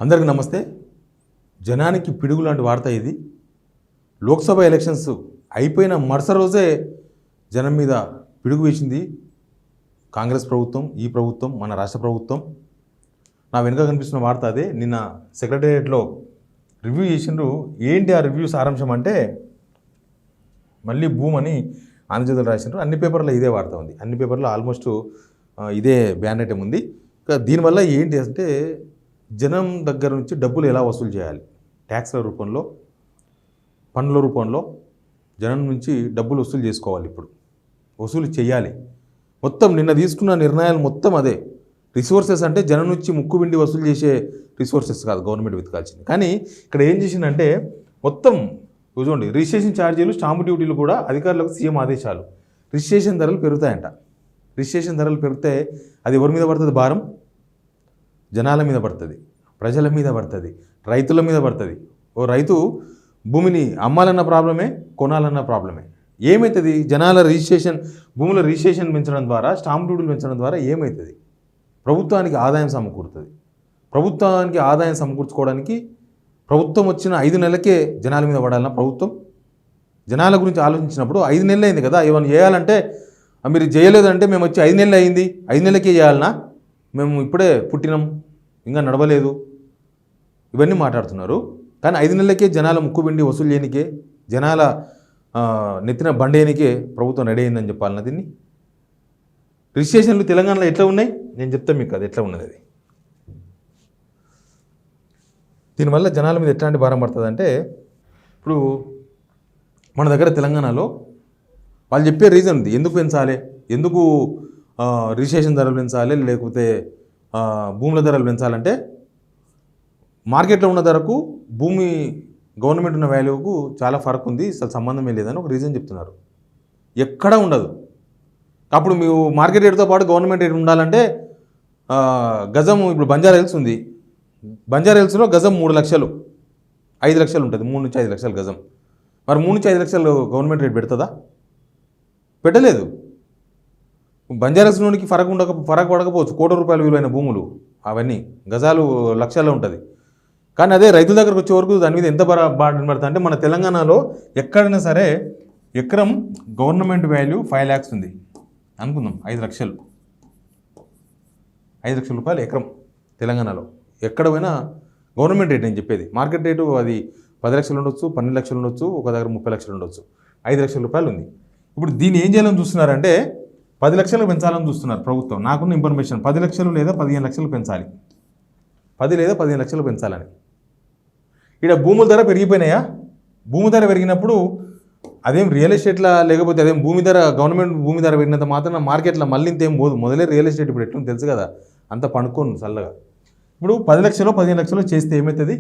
అందరికీ నమస్తే. జనానికి పిడుగు లాంటి వార్త ఇది. లోక్సభ ఎలక్షన్స్ అయిపోయిన మరుసటి రోజే జనం మీద పిడుగు వేసింది కాంగ్రెస్ ప్రభుత్వం, ఈ ప్రభుత్వం, మన రాష్ట్ర ప్రభుత్వం. నా వెనుక కనిపిస్తున్న వార్త అదే. నిన్న సెక్రటేరియట్లో రివ్యూ చేసిండ్రు. ఏంటి ఆ రివ్యూ సారాంశం అంటే, మళ్ళీ భూమ్ అని ఆంధ్రజ్యోతిలో రాసిండ్రు. అన్ని పేపర్లో ఇదే వార్త ఉంది. అన్ని పేపర్లో ఆల్మోస్ట్ ఇదే బ్యాన్ ఐటమ్ ఉంది. దీనివల్ల ఏంటి అంటే, జనం దగ్గర నుంచి డబ్బులు ఎలా వసూలు చేయాలి, ట్యాక్స్ల రూపంలో, పన్నుల రూపంలో జనం నుంచి డబ్బులు వసూలు చేసుకోవాలి. ఇప్పుడు వసూలు చేయాలి. మొత్తం నిన్న తీసుకున్న నిర్ణయాలు మొత్తం అదే. రిసోర్సెస్ అంటే జనం నుంచి ముక్కు విండి వసూలు చేసే రిసోర్సెస్ కాదు గవర్నమెంట్ వెతకాల్సింది. కానీ ఇక్కడ ఏం చేసిందంటే, మొత్తం చూడండి, రిజిస్ట్రేషన్ ఛార్జీలు, స్టాంపు డ్యూటీలు కూడా అధికారులకు సీఎం ఆదేశాలు. రిజిస్ట్రేషన్ ధరలు పెరుగుతాయంట. రిజిస్ట్రేషన్ ధరలు పెరిగితే అది ఎవరి మీద పడుతుంది? భారం జనాల మీద పడుతుంది, ప్రజల మీద పడుతుంది, రైతుల మీద పడుతుంది. ఓ రైతు భూమిని అమ్మాలన్న ప్రాబ్లమే, కొనాలన్న ప్రాబ్లమే. ఏమవుతుంది? జనాల రిజిస్ట్రేషన్, భూముల రిజిస్ట్రేషన్ పెంచడం ద్వారా, స్టాంప్ డ్యూటీలు పెంచడం ద్వారా ఏమవుతుంది? ప్రభుత్వానికి ఆదాయం సమకూరుతుంది. ప్రభుత్వానికి ఆదాయం సమకూర్చుకోవడానికి ప్రభుత్వం వచ్చిన 5 నెలలకే జనాల మీద పడాలన్న ప్రభుత్వం జనాల గురించి ఆలోచించినప్పుడు 5 నెలలు అయింది కదా, ఏమైనా చేయాలంటే మీరు చేయలేదంటే మేము వచ్చి 5 నెలలు అయింది, 5 నెలలకే చేయాలన్నా, మేము ఇప్పుడే పుట్టినాం, ఇంకా నడవలేదు, ఇవన్నీ మాట్లాడుతున్నారు. కానీ 5 నెలలకే జనాల ముక్కుబిండి వసూలు చేయనికే, జనాల నెత్తిన బండేనికే ప్రభుత్వం రెడీ అయిందని చెప్పాలన్న. దీన్ని రిజిస్ట్రేషన్లు తెలంగాణలో ఎట్లా ఉన్నాయి నేను చెప్తాను మీకు, అది ఎట్లా ఉన్నది. అది దీనివల్ల జనాల మీద ఎట్లాంటి భారం పడుతుంది అంటే, ఇప్పుడు మన దగ్గర తెలంగాణలో వాళ్ళు చెప్పే రీజన్ ఉంది. ఎందుకు పెంచాలి, ఎందుకు రిజిస్ట్రేషన్ ధరలు పెంచాలి, లేకపోతే భూముల ధరలు పెంచాలంటే, మార్కెట్లో ఉన్న ధరకు భూమి గవర్నమెంట్ ఉన్న వాల్యూకు చాలా ఫరక్ ఉంది, అసలు సంబంధమే లేదని ఒక రీజన్ చెప్తున్నారు. ఎక్కడా ఉండదు. అప్పుడు మీరు మార్కెట్ రేటుతో పాటు గవర్నమెంట్ రేట్ ఉండాలంటే, గజం ఇప్పుడు బంజారా హిల్స్ ఉంది, బంజారా హిల్స్లో గజం 3 లక్షలు, 5 లక్షలు ఉంటుంది, 3 నుంచి 5 లక్షలు గజం. మరి 3 నుంచి 5 లక్షలు గవర్నమెంట్ రేట్ పెడుతుందా? పెట్టలేదు. బంజారాస్లోనికి ఫరక్ పడకపోవచ్చు, కోట్ల రూపాయల విలువైన భూములు అవన్నీ, గజాలు లక్షల్లో ఉంటుంది. కానీ అదే రైతుల దగ్గరకు వచ్చే వరకు దాని మీద ఎంత బాధ పడుతుంది అంటే, మన తెలంగాణలో ఎక్కడైనా సరే ఎకరం గవర్నమెంట్ వాల్యూ 5 lakhs ఉంది అనుకుందాం, 5 లక్షలు, 5 లక్షల రూపాయలు ఎకరం తెలంగాణలో. ఎక్కడ పోయినా గవర్నమెంట్ రేట్ నేను చెప్పేది. మార్కెట్ రేటు అది 10 లక్షలు ఉండొచ్చు, 12 లక్షలు ఉండొచ్చు, ఒక దగ్గర 30 లక్షలు ఉండొచ్చు. 5 లక్షల రూపాయలు ఉంది. ఇప్పుడు దీన్ని ఏం చేయాలని చూస్తున్నారంటే, 10 లక్షలు పెంచాలని చూస్తున్నారు ప్రభుత్వం. నాకున్న ఇన్ఫర్మేషన్ 10 లక్షలు లేదా 15 లక్షలు పెంచాలి, 10 లేదా 15 లక్షలు పెంచాలని. ఇక్కడ భూముల ధర పెరిగిపోయినాయా? భూమి ధర పెరిగినప్పుడు అదేం రియల్ ఎస్టేట్లా, లేకపోతే అదేం భూమి ధర, గవర్నమెంట్ భూమి ధర పెరిగినంత మాత్రం మార్కెట్లో మళ్ళీ ఇంతేం పోదు. మొదలే రియల్ ఎస్టేట్ ఇప్పుడు ఎట్లా తెలుసు కదా, అంత పనుకోను చల్లగా. ఇప్పుడు 10 లక్షలు 15 లక్షలు చేస్తే ఏమవుతుంది?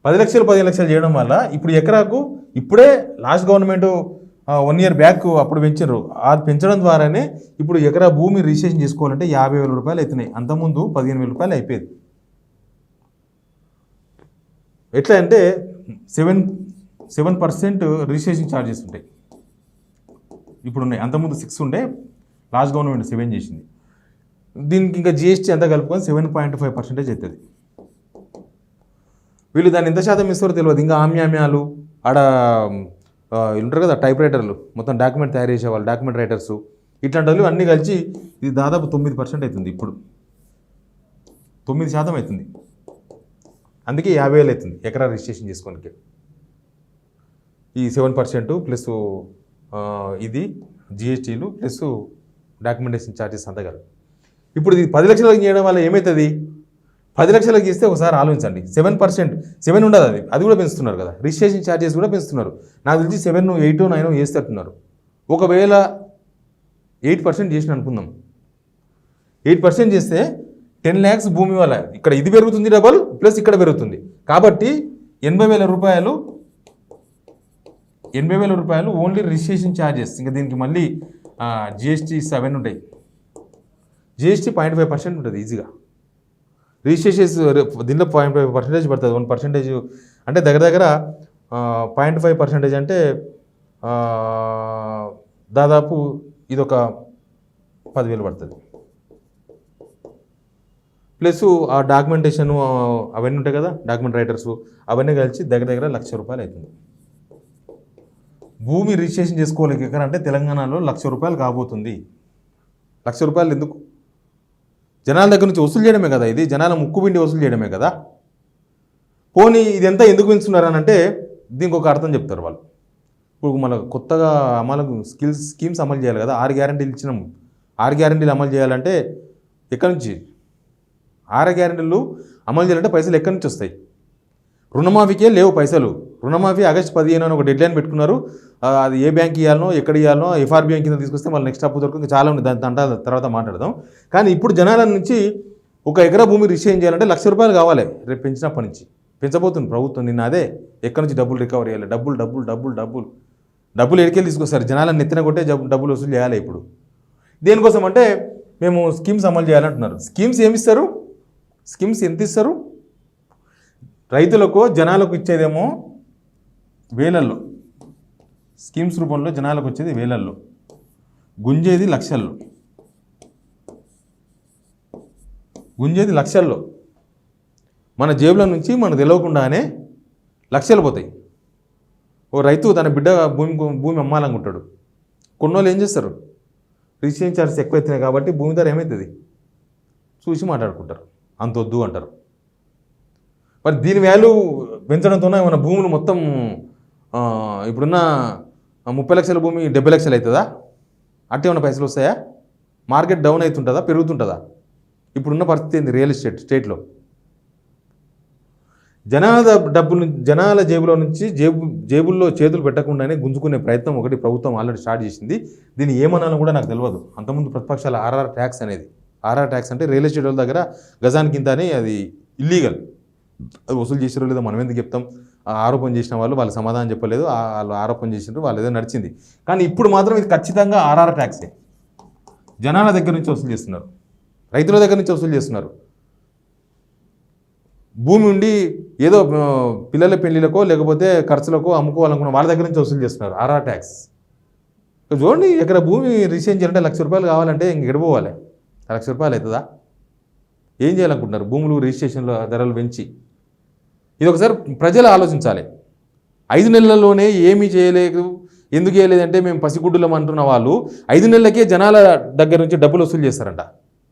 10 లక్షలు 15 లక్షలు చేయడం వల్ల ఇప్పుడు ఎకరాకు, ఇప్పుడే లాస్ట్ గవర్నమెంట్ 1 year బ్యాక్ అప్పుడు పెంచారు. అది పెంచడం ద్వారానే ఇప్పుడు ఎకరా భూమి రిజిస్ట్రేషన్ చేసుకోవాలంటే 50,000 రూపాయలు అవుతున్నాయి. అంతకుముందు 15,000 రూపాయలు అయిపోయేది. ఎట్లా అంటే 7% రిజిస్ట్రేషన్ ఛార్జెస్ ఉంటాయి ఇప్పుడు ఉన్నాయి. అంతకుముందు 6 ఉండే, లాస్ట్ గవర్నమెంట్ 7 చేసింది. దీనికి ఇంకా జిఎస్టీ అంతా కలుపుకొని 7.5% అవుతుంది. వీళ్ళు దాన్ని ఎంత శాతం ఇస్తారో తెలియదు. ఇంకా ఆమ్యామ్యాలు ఆడ ఉంటారు కదా టైప్ రైటర్లు, మొత్తం డాక్యుమెంట్ తయారు చేసేవాళ్ళు, డాక్యుమెంట్ రైటర్సు, ఇట్లాంటి వాళ్ళు అన్నీ కలిసి ఇది దాదాపు 9% అవుతుంది. ఇప్పుడు 9% అవుతుంది. అందుకే 50,000 అవుతుంది ఎకరా రిజిస్ట్రేషన్ చేసుకోనికి. ఈ 7% ప్లస్ ఇది జిఎస్టీలు ప్లస్ డాక్యుమెంటేషన్ ఛార్జెస్ అంతా కదా. ఇప్పుడు ఇది 10 లక్షలకు చేయడం వల్ల ఏమవుతుంది? 10 లక్షలకు చేస్తే ఒకసారి ఆలోచించండి. 7% ఉండదు, అది కూడా పెంచుతున్నారు కదా, రిజిస్ట్రేషన్ ఛార్జెస్ కూడా పెంచుతున్నారు. నాకు తెలిసి 7, 8, 9 చేస్తున్నారు. ఒకవేళ 8% చేసిన అనుకుందాం, 8% చేస్తే 10 lakhs భూమి వల్ల ఇక్కడ ఇది పెరుగుతుంది డబల్, ప్లస్ ఇక్కడ పెరుగుతుంది. కాబట్టి 80,000 రూపాయలు ఓన్లీ రిజిస్ట్రేషన్ ఛార్జెస్. ఇంకా దీనికి మళ్ళీ జిఎస్టీ 7 ఉంటాయి. జిఎస్టీ 0.5% ఉంటుంది ఈజీగా. రిజిస్ట్రేషన్స్ దీనిలో 0.5% పడుతుంది. 1% అంటే దగ్గర 0.5% అంటే దాదాపు ఇదొక 10,000 పడుతుంది. ప్లస్ ఆ డాక్యుమెంటేషన్ అవన్నీ ఉంటాయి కదా, డాక్యుమెంట్ రైటర్స్ అవన్నీ కలిసి దగ్గర దగ్గర ₹1,00,000 అవుతుంది. భూమి రిజిస్ట్రేషన్ చేసుకోవాలి ఎక్కడ అంటే తెలంగాణలో ₹1,00,000 కాబోతుంది. ₹1,00,000 ఎందుకు? జనాల దగ్గర నుంచి వసూలు చేయడమే కదా, ఇది జనాల ముక్కుబిండి వసూలు చేయడమే కదా. పోనీ ఇదంతా ఎందుకు పెంచుతున్నారని అంటే దీనికి ఒక అర్థం చెప్తారు వాళ్ళు. ఇప్పుడు మన కొత్తగా స్కీమ్స్ అమలు చేయాలి కదా, 6 గ్యారెంటీలు ఇచ్చినాము. 6 గ్యారెంటీలు అమలు చేయాలంటే ఎక్కడి నుంచి? 6 గ్యారెంటీలు అమలు చేయాలంటే పైసలు ఎక్కడి నుంచి వస్తాయి? రుణమాఫీకే లేవు పైసలు. రుణమాఫీ ఆగస్టు 15 అని ఒక డెడ్లైన్ పెట్టుకున్నారు. అది ఏ బ్యాంక్ ఇవ్వాలనో ఎక్కడ ఇవ్వాలనో ఎఫ్ఆర్బిఐ కింద తీసుకొస్తే మళ్ళీ నెక్స్ట్ అప్పు దొరకు చాలా ఉంది, దాని తర్వాత మాట్లాడదాం. కానీ ఇప్పుడు జనాల నుంచి 1 ఎకరా భూమి రిజిస్ట్రేషన్ చేయాలంటే ₹1,00,000 కావాలి. రేపు పెంచినప్పటి నుంచి పెంచబోతుంది ప్రభుత్వం. నిన్న అదే ఎక్కడి నుంచి డబ్బులు రికవర్ చేయాలి, డబ్బులు ఎడికెళ్ళి తీసుకొస్తారు. జనాలను నెత్తిన కొట్టే డబ్బులు వసూలు చేయాలి. ఇప్పుడు దేనికోసం అంటే మేము స్కీమ్స్ అమలు చేయాలంటున్నారు. స్కీమ్స్ ఏమిస్తారు? స్కీమ్స్ ఎంత ఇస్తారు? రైతులకు జనాలకు ఇచ్చేదేమో వేలల్లో, స్కీమ్స్ రూపంలో జనాలకు వచ్చేది వేలల్లో, గుంజేది లక్షల్లో. మన జేబుల నుంచి మనకు తెలియకుండానే లక్షలు పోతాయి. ఓ రైతు తన బిడ్డ భూమి అమ్మాలనుకుంటాడు. కొన్నోళ్ళు ఏం చేస్తారు? రిజిస్ట్రేషన్ ఛార్జెస్ ఎక్కువ అవుతున్నాయి కాబట్టి భూమి ధర ఏమవుతుంది చూసి మాట్లాడుకుంటారు, అంత వద్దు అంటారు. మరి దీని వాల్యూ పెంచడంతోనే మన భూములు మొత్తం ఇప్పుడున్న 30 లక్షల భూమి 70 లక్షలు అవుతుందా? అట్టే ఉన్న పైసలు వస్తాయా? మార్కెట్ డౌన్ అవుతుంటుందా, పెరుగుతుంటుందా? ఇప్పుడున్న పరిస్థితి ఏంది రియల్ ఎస్టేట్ స్టేట్లో? జనాల జేబులో నుంచి జేబుల్లో చేతులు పెట్టకుండానే గుంజుకునే ప్రయత్నం ఒకటి ప్రభుత్వం ఆల్రెడీ స్టార్ట్ చేసింది. దీన్ని ఏమనాలో కూడా నాకు తెలియదు. అంతకుముందు ప్రతిపక్షాల ఆర్ఆర్ ట్యాక్స్ అనేది, ఆర్ఆర్ ట్యాక్స్ అంటే రియల్ ఎస్టేట్ వాళ్ళ దగ్గర గజానికి ఇంత అని, అది ఇల్లీగల్. అది వసూలు చేసారో లేదో మనం ఎందుకు చెప్తాం? ఆరోపణ చేసిన వాళ్ళు సమాధానం చెప్పలేదు. వాళ్ళు ఆరోపణ చేసినారు, వాళ్ళు ఏదో నడిచింది. కానీ ఇప్పుడు మాత్రం ఇది ఖచ్చితంగా ఆర్ఆర్ ట్యాక్సే. జనాల దగ్గర నుంచి వసూలు చేస్తున్నారు, రైతుల దగ్గర నుంచి వసూలు చేస్తున్నారు. భూమి ఉండి ఏదో పిల్లల పెళ్లిలకో లేకపోతే ఖర్చులకో అమ్ముకోవాలనుకున్న వాళ్ళ దగ్గర నుంచి వసూలు చేస్తున్నారు ఆర్ఆర్ ట్యాక్స్. చూడండి, ఇక్కడ భూమి రిజిస్ట్రేషన్ చేయాలంటే ₹1,00,000 కావాలంటే ఇంక ఎడిపోవాలి. ₹1,00,000 అవుతుందా? ఏం చేయాలనుకుంటున్నారు? భూములు రిజిస్ట్రేషన్ల ధరలు పెంచి. ఇది ఒకసారి ప్రజలు ఆలోచించాలి. 5 నెలల్లోనే ఏమీ చేయలేదు. ఎందుకు చేయలేదంటే మేము పసిగుడ్డులం అంటున్న వాళ్ళు 5 నెలలకే జనాల దగ్గర నుంచి డబ్బులు వసూలు చేస్తారంట.